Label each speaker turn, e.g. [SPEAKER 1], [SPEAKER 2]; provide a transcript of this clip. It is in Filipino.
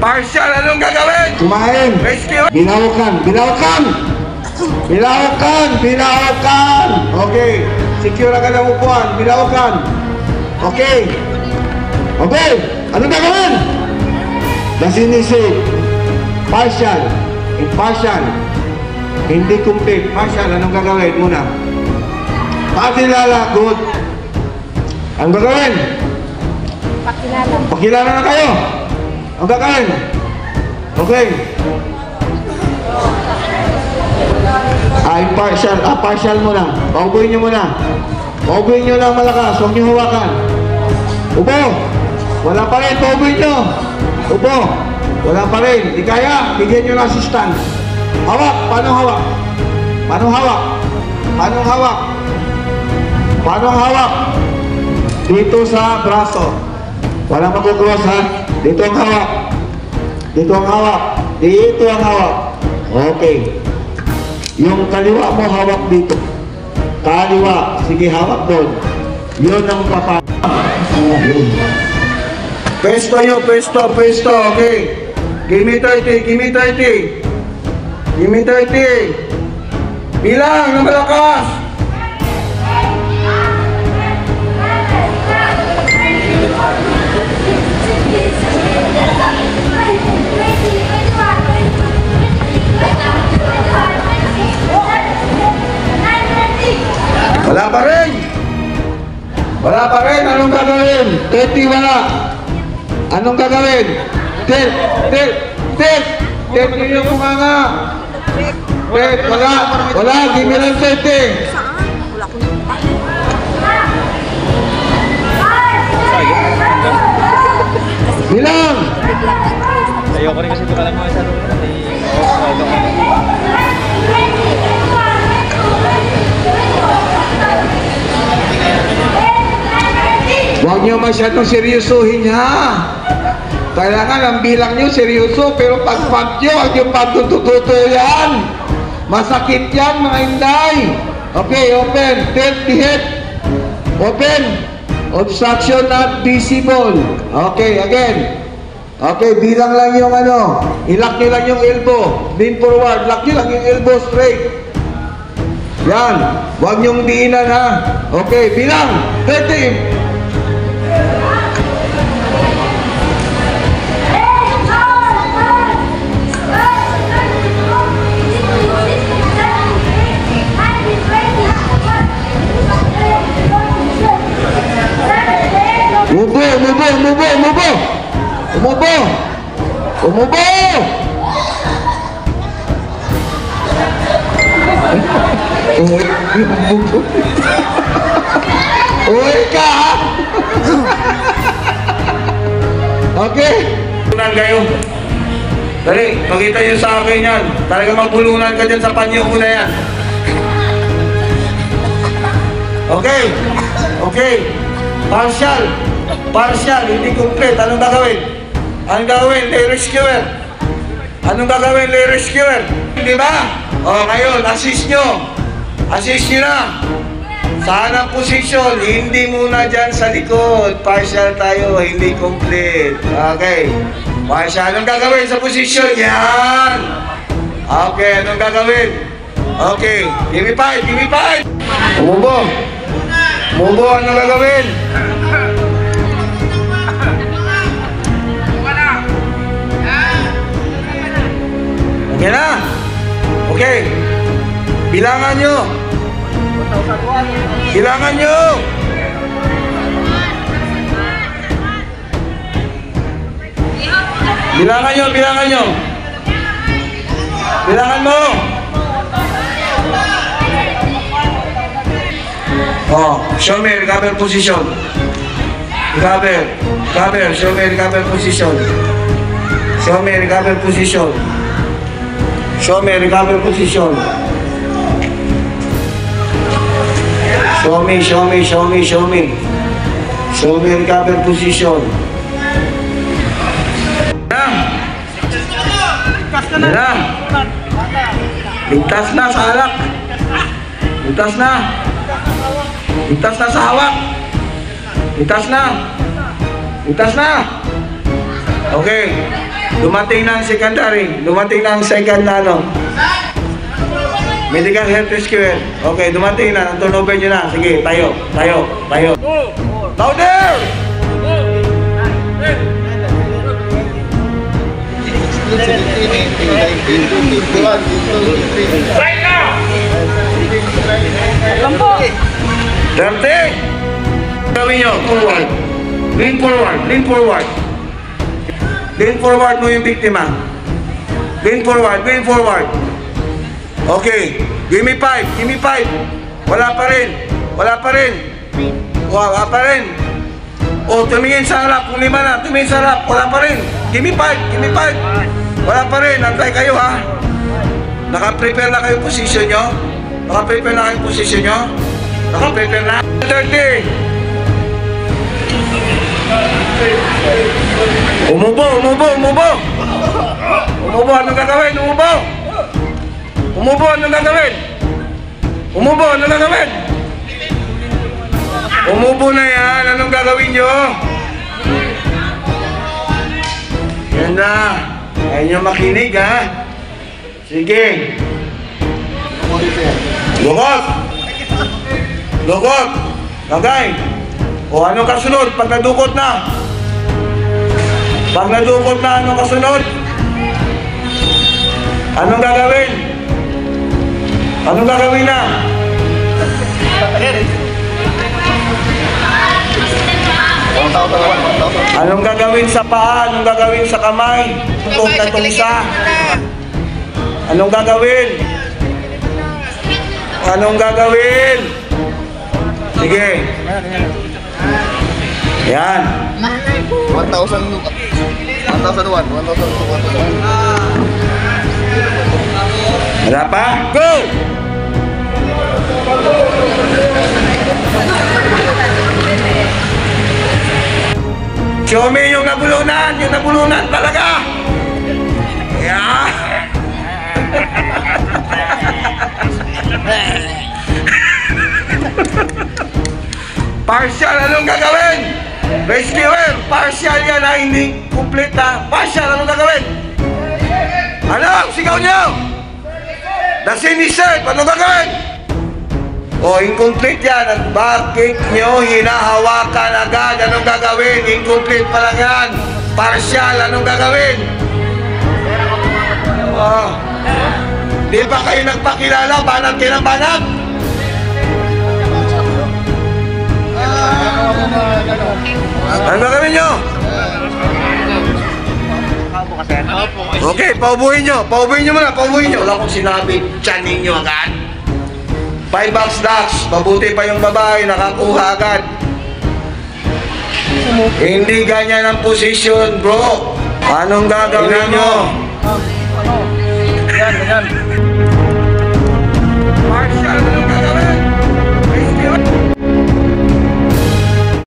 [SPEAKER 1] Partial, anong gagawin?
[SPEAKER 2] Kumain.
[SPEAKER 1] Rescue.
[SPEAKER 2] Binawakan. Binawakan. Binawakan. Binawakan. Okay. Secure ka ng upuan. Binawakan. Okay. Okay. Anong gagawin? Dasinisi. Partial. Impartial. Hindi complete. Partial. Anong gagawin muna? Pakilala. Good. Anong gagawin?
[SPEAKER 3] Pakilala.
[SPEAKER 2] Pakilala na kayo. Ang gagawin. Okay. Impartial. Partial muna. Paubuhin nyo muna. Paubuhin nyo lang malakas. Huwag nyo hawakan. Upo. Wala pa rin. Paubuhin nyo. Upo. Wala pa rin. Di kaya. Bigyan nyo ng assistant. Hawak. Paano hawak? Paano hawak? Paano hawak? Paano hawak? Dito sa braso. Wala magkukross ha. Dito ang hawak. Dito ang hawak. Dito ang hawak. Okay. Yung kaliwa mo hawak dito. Kaliwa. Sige, hawak doon. Yun ang papa. Pesto nyo. Pesto. Pesto. Okay. Give me 30. Give me 30. Give me 30. Bilang na malakas. Wala pa rin. Wala pa rin. Anong gagawin? 30 wala. Anong gagawin? Tet. Tet yung kumanga. Tet, wala. Wala. Give me lang 30. Bilang.
[SPEAKER 4] Ayoko rin kasi ito ka lang mga sarong
[SPEAKER 2] Huwag nyo masyadong seryosohin ha. Kailangan ang bilang nyo seryoso, pero pag nyo, huwag nyo pagtutututo yan. Masakit yan mga inday. Okay, open. 30 head. Open. Obstruction not visible. Okay, again. Okay, bilang lang yung ano. Ilock nyo lang yung elbow. Lean forward. Lock nyo lang yung elbow straight. Yan. Huwag nyong diinan ha. Okay, bilang. 30. Umubo. Uy ka ha? Okay? Bulunan kayo. Dali, pakita nyo sa akin yan. Talaga magbulunan ka dyan sa panyo ko na yan. Okay? Okay. Partial, hindi complete. Anong gagawin? Anong gagawin? Lay rescuer. Anong gagawin? Lay rescuer. Di ba? O, ngayon, assist nyo. Assist nyo na. Saan ang posisyon? Hindi muna dyan sa likod. Partial tayo, hindi complete. Okay. Partial, anong gagawin sa posisyon? Yan. Okay, anong gagawin? Okay. Give me 5, give me 5. Umubo. Umubo, anong gagawin? Okay na. Okay. Bilangan nyo. Bilangan nyo. Bilangan nyo, bilangan nyo. Bilangan mo. Oh, show me recover position. Recover, show me recover position. Show me recover position. Show me recover position. Show me. Show me recover position. Yan. Ligtas na sa alak. Ligtas na. Ligtas na sa hawak. Ligtas na. Ligtas na. Okay. Dumating na ang secondary. Dumating na ang second na ano. Medical health rescue. Okay, dumating na. Ang turnover nyo na. Sige, tayo. Tayo. Tayo. Louder!
[SPEAKER 1] Right now!
[SPEAKER 3] Lampo!
[SPEAKER 2] 30! Gawin nyo. Forward. Lean forward. Lean forward. Lean forward mo yung biktima. Lean forward. Lean forward. Okay. Give me 5. Give me 5. Wala pa rin. Wala pa rin. Wala pa rin. O, tumingin sa harap. Kung 5 na, tumingin sa harap. Wala pa rin. Give me 5. Give me 5. Wala pa rin. Antay kayo, ha? Naka-prepare na kayo position nyo? Naka-prepare na kayo position nyo? Naka-prepare na? 30. Umubo, umubo, umubo. Umubo, anong gagawin? Umubo. Umubo, anong gagawin? Umubo, anong gagawin? Umubo na yan, anong gagawin nyo? Yan na. Ayaw nyo makinig, ha? Sige. Lukot. Lukot. Lagay. O anong kasunod? Pag nadukot na. Pag nadukot na, anong kasunod? Anong gagawin? Anong gagawin na? Anong gagawin sa paa? Anong gagawin sa kamay? Tutok na tungsa. Anong gagawin? Anong gagawin? Sige. Yan.
[SPEAKER 1] 1,001.
[SPEAKER 2] Wala pa? Go! Show me yung nabulunan talaga. Yeah. Partial, anong gagawin? Rescuer, partial yan ha, hindi complete ha. Partial, anong gagawin? Ano? Sigaw nyo! The scene is set, anong gagawin? O, incomplete yan. At bakit nyo hinahawakan agad? Anong gagawin? Incomplete pa lang yan. Partial, anong gagawin? Di ba kayo nagpakilala? Banat kayo ng banat? Anong gagawin nyo? Okay, paubuhin nyo. Paubuhin nyo muna, paubuhin nyo. Wala kong sinabi, tiyanin nyo agad. 5 box dash, mabuti pa yung babae, nakakuha agad. Hindi ganyan ang posisyon, bro. Anong gagawin nyo?
[SPEAKER 4] Ganyan, ganyan.